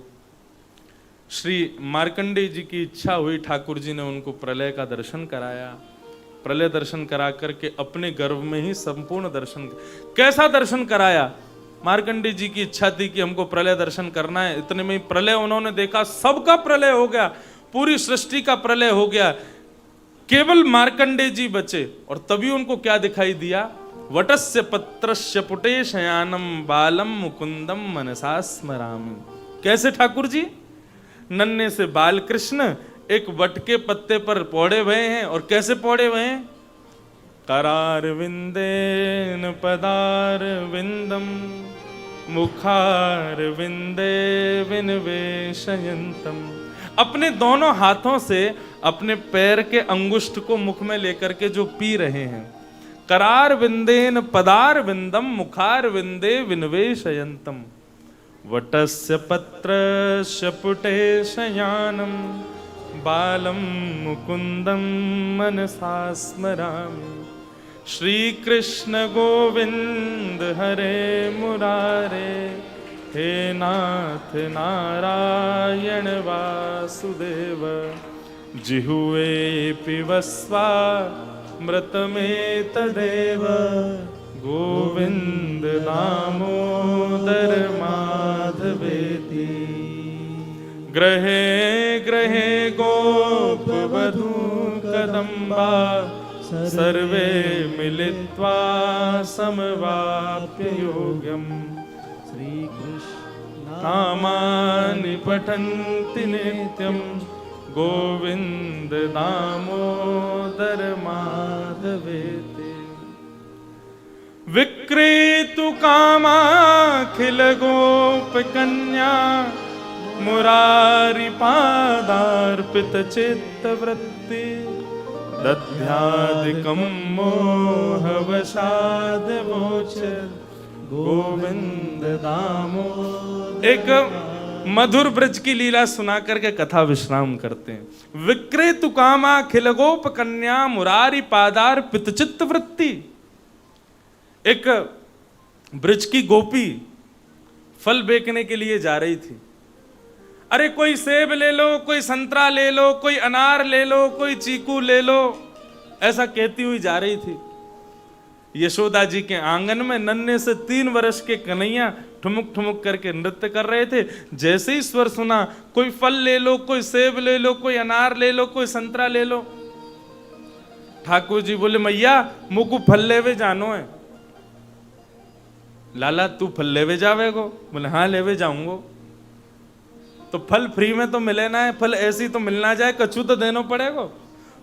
श्री मार्कंडेय जी की इच्छा हुई, ठाकुर जी ने उनको प्रलय का दर्शन कराया। प्रलय दर्शन करा करके अपने गर्भ में ही संपूर्ण दर्शन, कैसा दर्शन कराया? मार्कंडेय जी की इच्छा थी कि हमको प्रलय दर्शन करना है, इतने में प्रलय उन्होंने देखा, सबका प्रलय हो गया, पूरी सृष्टि का प्रलय हो गया, केवल मार्कंडेय जी बचे। और तभी उनको क्या दिखाई दिया? वटस्य पत्रस्य पुटे शयानम बालम मुकुंदम मनसा स्मरामि। कैसे ठाकुर जी? नन्हे से बाल कृष्ण एक वट के पत्ते पर पौड़े हुए हैं। और कैसे पौड़े हुए हैं? करार विंदेन पदार विंदम मुखार विंदे विनवेशयंतम। अपने दोनों हाथों से अपने पैर के अंगुष्ठ को मुख में लेकर के जो पी रहे हैं। करार विंदेन पदार विंदम मुखार विंदे विनवेशयंतम। वटस्य पत्रस्य पुटे शयानम बालम मुकुंदम मनसा स्मरामि। श्री कृष्ण गोविंद हरे मुरारे, हे नाथ नारायण वासुदेव। जिहुवे पिबस्वा मृतमेतदेव, गोविंद दामोदर माधवेति। ग्रहे ग्रहे गोप वधू कदम्बा, सर्वे मिलित्वा समवाप्य योगम्। श्री कृष्ण नामानि पठन्ति नित्यं, गोविंद दामोदर माधवेति। विक्रेतु कामाखिल गोप कन्या, मुरारी पादार्पित चित्तवृत्ति। दध्यादिकं मोहवशाद मोचर, गोविंद दामोदर। एक मधुर ब्रज की लीला सुना करके कथा विश्राम करते हैं। विक्रेतु कामा खिल गोप कन्या, मुरारी पादार पितचित्त वृत्ति। एक ब्रज की गोपी फल बेचने के लिए जा रही थी। अरे कोई सेब ले लो, कोई संतरा ले लो, कोई अनार ले लो, कोई चीकू ले लो, ऐसा कहती हुई जा रही थी। यशोदा जी के आंगन में नन्हे से 3 वर्ष के कन्हैया ठुमुक ठुमुक करके नृत्य कर रहे थे। जैसे ही स्वर सुना, कोई फल ले लो, कोई सेब ले लो, कोई अनार ले लो, कोई संतरा ले लो। ठाकुर जी बोले, मैया मुकु फल लेवे जानो है। लाला तू फल लेवे जावेगो? बोले हाँ लेवे जाऊंगो। तो फल फ्री में तो मिले ना है, फल ऐसी तो मिलना जाए, कछु तो देना पड़ेगा।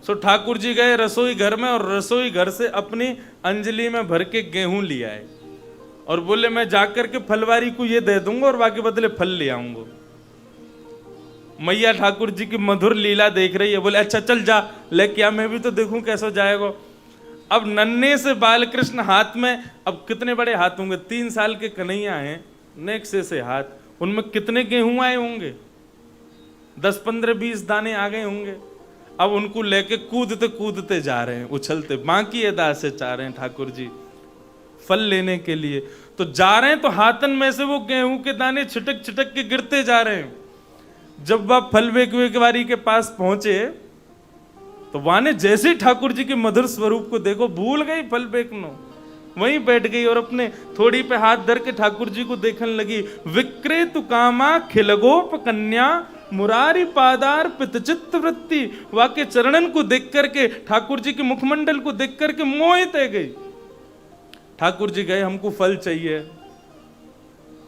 सो ठाकुर जी गए रसोई घर में और रसोई घर से अपनी अंजलि में भर के गेहूं लिया है और बोले मैं जाकर के फलवारी को ये दे दूंगा और बाकी बदले फल ले आऊंगा। मैया ठाकुर जी की मधुर लीला देख रही है, बोले अच्छा चल जा लेके आ, मैं भी तो देखूं कैसा जाएगा। अब नन्हे से बालकृष्ण हाथ में, अब कितने बड़े हाथ होंगे, 3 साल के कन्हैया हैं, नेक से हाथ, उनमें कितने गेहूं आए होंगे, 10, 15, 20 दाने आ गए होंगे। अब उनको लेके कूदते कूदते जा रहे हैं, उछलते बाकी अदा से जा रहे हैं ठाकुर जी फल लेने के लिए। तो जा रहे हैं तो हाथन में से वो गेहूं के दाने छिटक छिटक के गिरते जा रहे हैं। जब वह फल बेचवारी के पास पहुंचे तो वाने जैसे ही ठाकुर जी के मधुर स्वरूप को देखो, भूल गई फल बेचनो, वहीं बैठ गई और अपने थोड़ी पे हाथ धर के ठाकुर जी को देखने लगी। विक्रेतु कामा खिलगोप कन्या, मुरारी पादार पित चित्त वृत्ति। वाके चरणन को देख करके, ठाकुर जी के मुखमंडल को देख करके मोहित है गई। ठाकुर जी गए, हमको फल चाहिए।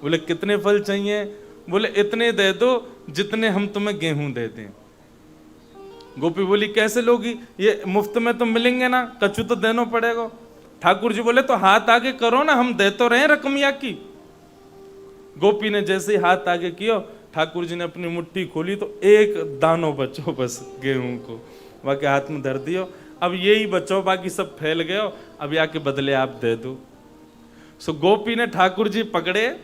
बोले कितने फल चाहिए? बोले इतने दे दो जितने हम तुम्हें गेहूं दे दें। गोपी बोली कैसे लोगी, ये मुफ्त में तो मिलेंगे ना, कछु तो देना पड़ेगा। ठाकुर जी बोले तो हाथ आगे करो ना, हम दे तो रहे रकमिया की। गोपी ने जैसे ही हाथ आगे किया, ठाकुर जी ने अपनी मुट्ठी खोली तो एक दानो बचो बस गेहूं को, बाकी हाथ में धर दियो। अब यही बचो, बाकी सब फैल गयो, अब या के बदले आप दे दो। सो गोपी ने ठाकुर जी पकड़े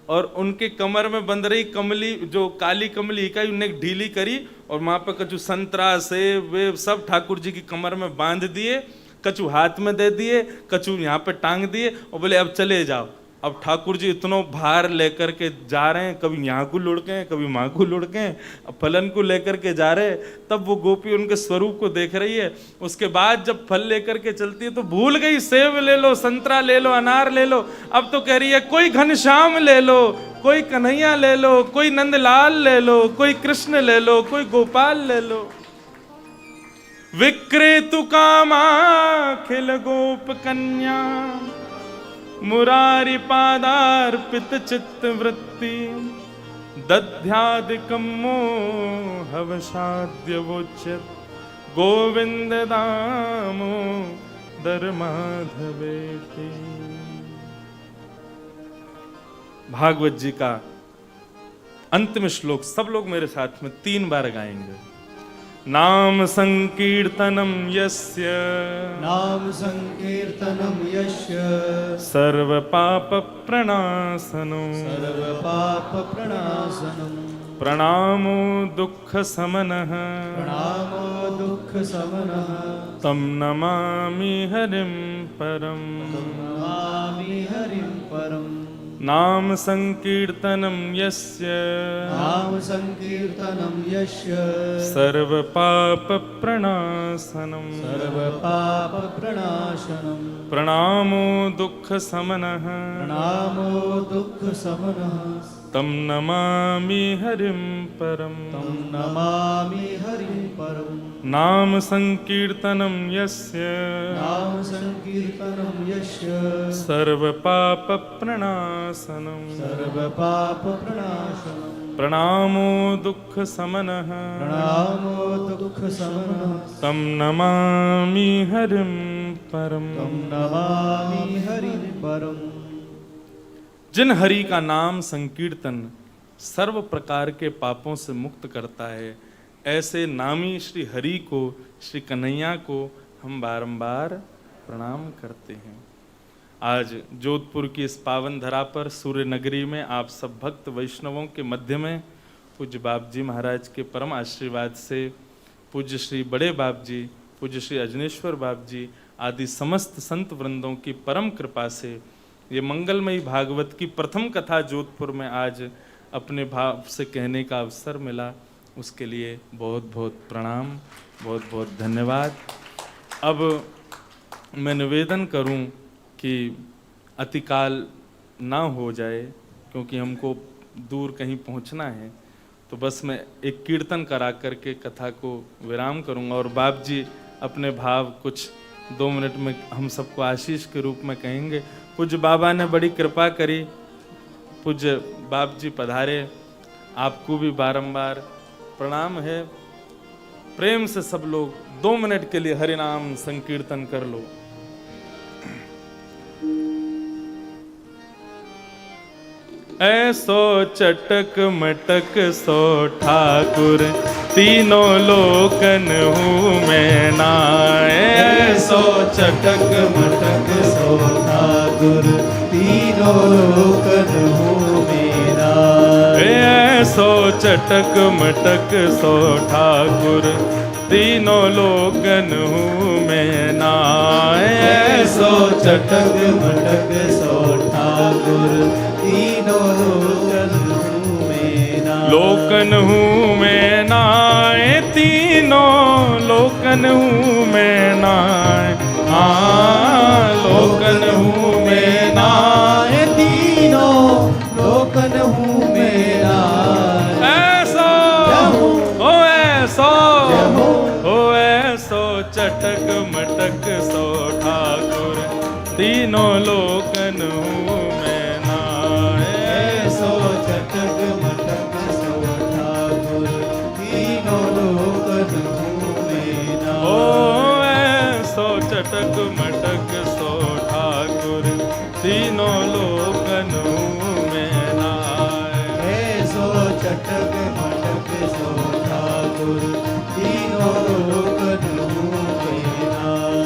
और उनके कमर में बंध रही कमली, जो काली कमली इकाई, उन्हें ढीली करी और वहां पर कछु संतरा सेब वे सब ठाकुर जी की कमर में बांध दिए, कछु हाथ में दे दिए, कछु यहाँ पे टांग दिए और बोले अब चले जाओ। अब ठाकुर जी इतनो भार लेकर के जा रहे हैं, कभी यहाँ को लुढ़के हैं, कभी वहाँ को लुढ़के हैं, अब फलन को लेकर के जा रहे हैं। तब वो गोपी उनके स्वरूप को देख रही है। उसके बाद जब फल लेकर के चलती है तो भूल गई, सेब ले लो, संतरा ले लो, अनार ले लो। अब तो कह रही है कोई घनश्याम ले लो, कोई कन्हैया ले लो, कोई नंदलाल ले लो, कोई कृष्ण ले लो, कोई गोपाल ले लो। विक्रेतु कामाखिल गोप कन्या, मुरारी पादार्पित चित्त वृत्ति। दध्यादिकं मोहवसाद्य वोच्यत, गोविंद दामोदर माधवेति। भागवत जी का अंतिम श्लोक सब लोग मेरे साथ में 3 बार गाएंगे। नाम संकीर्तनम यस्य, नाम संकीर्तनम यस्य, सर्व पाप प्रणासनो, सर्व पाप प्रणासनम, प्रणामो दुख समनः, प्रणामो दुख समनः, तम नमामि हरिं परम। नमामि हरिं परम। नाम संकीर्तनम यस्य, नाम संकीर्तनम यस्य, सर्व पाप प्रणासनम, सर्व पाप प्रणाशनम, प्रणामो दुख समनः, प्रणामो दुख समनः, तम नमामि हरिं परम। तम नमामि हरिं परम। नाम संकीर्तनम यस्य, नाम संकीर्तनम यस्य, सर्व पाप प्रणासनम, सर्व पाप प्रणाशनम, प्रणामो दुख समनः, प्रणामो दुख समनः, तम नमामि हरिं परम। तम नमामि हरिं परम। जिन हरि का नाम संकीर्तन सर्व प्रकार के पापों से मुक्त करता है, ऐसे नामी श्री हरि को, श्री कन्हैया को हम बारंबार प्रणाम करते हैं। आज जोधपुर की इस पावन धरा पर सूर्य नगरी में आप सब भक्त वैष्णवों के मध्य में पूज्य बाप जी महाराज के परम आशीर्वाद से, पूज्य श्री बड़े बाप जी, पूज्य श्री अजनेश्वर बाप जी आदि समस्त संत वृंदों की परम कृपा से ये मंगलमयी भागवत की प्रथम कथा जोधपुर में आज अपने भाव से कहने का अवसर मिला, उसके लिए बहुत बहुत प्रणाम, बहुत बहुत धन्यवाद। अब मैं निवेदन करूं कि अतिकाल ना हो जाए, क्योंकि हमको दूर कहीं पहुंचना है, तो बस मैं एक कीर्तन करा करके कथा को विराम करूंगा और बाप जी अपने भाव कुछ 2 मिनट में हम सबको आशीष के रूप में कहेंगे। पूज्य बाबा ने बड़ी कृपा करी, पूज्य बाप जी पधारे, आपको भी बारंबार प्रणाम है। प्रेम से सब लोग 2 मिनट के लिए हरि नाम संकीर्तन कर लो। ऐसो चटक मटक सो ठाकुर, तीनों लोकन हूँ मैं नाए। ऐसो चटक मटक सो ठाकुर, तीनों लोकन हूँ मेरा। ऐसो चटक मटक सो ठाकुर, तीनों लोकन हूँ मैं नाए। ऐसो चटक मटक सो ठाकुर, तीनों लोकन हूँ मेरा। लोकन हूँ मैं नाए, तीनों लोकन हूँ मैं नाए। हाँ, लोकन हूँ मैं नाए, तीनों लोकन हूँ मेरा। ऐसा चटक मटक सो ठाकुर तीनों लोकन हूँ मैं नाए। ऐसो चटक मटक सो ठाकुर तीनों लोकन हूँ मैं नाए। ओ ऐसो चटक मटक सो ठाकुर तीनों लोकन हूँ मैं नाए। ऐसो चटक मटक सो ठाकुर तीनों लोकन हूँ मैं नाए।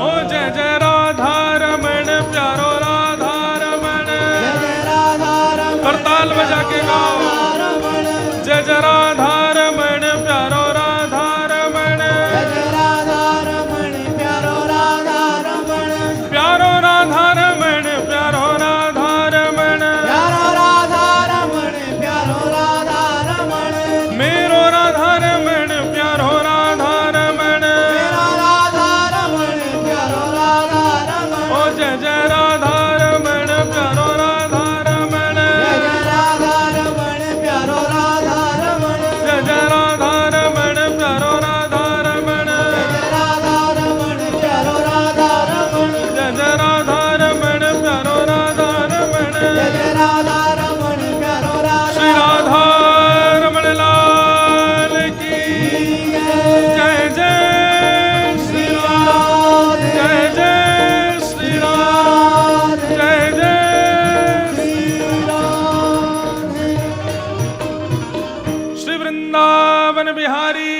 ओ जय जय राधा रमण प्यारो राधा रमण। जय जय राधा रमण करताल बजा के गाओ। रमण। जय जय राधा रमण प्यारो राधा रमण। जय जय राधा रमण प्यारो राधा रमण। प्यारो राधा रमण प्यारो राधा रमण। प्यारो राधा रमण प्यारो राधा रमण। मेरो राधा रमण प्यारो राधा रमण। मेरा राधा रमण प्यारो राधा रमण। ओ जय जय राधा रमण प्यारो राधा रमण। जय जय राधा रमण प्यारो राधा रमण। जय जय राधा रमण प्यारो राधा रमण। जय जय राधा रमण प्यारो राधा रमण। जय जय राधा रमण प्यारो राधा रमण। जय जय राधा रमण प्यारो राधा। श्री राधा रमण लाल की जय जय श्री राम। जय जय श्री राम। जय जय श्री वृंदावन बिहारी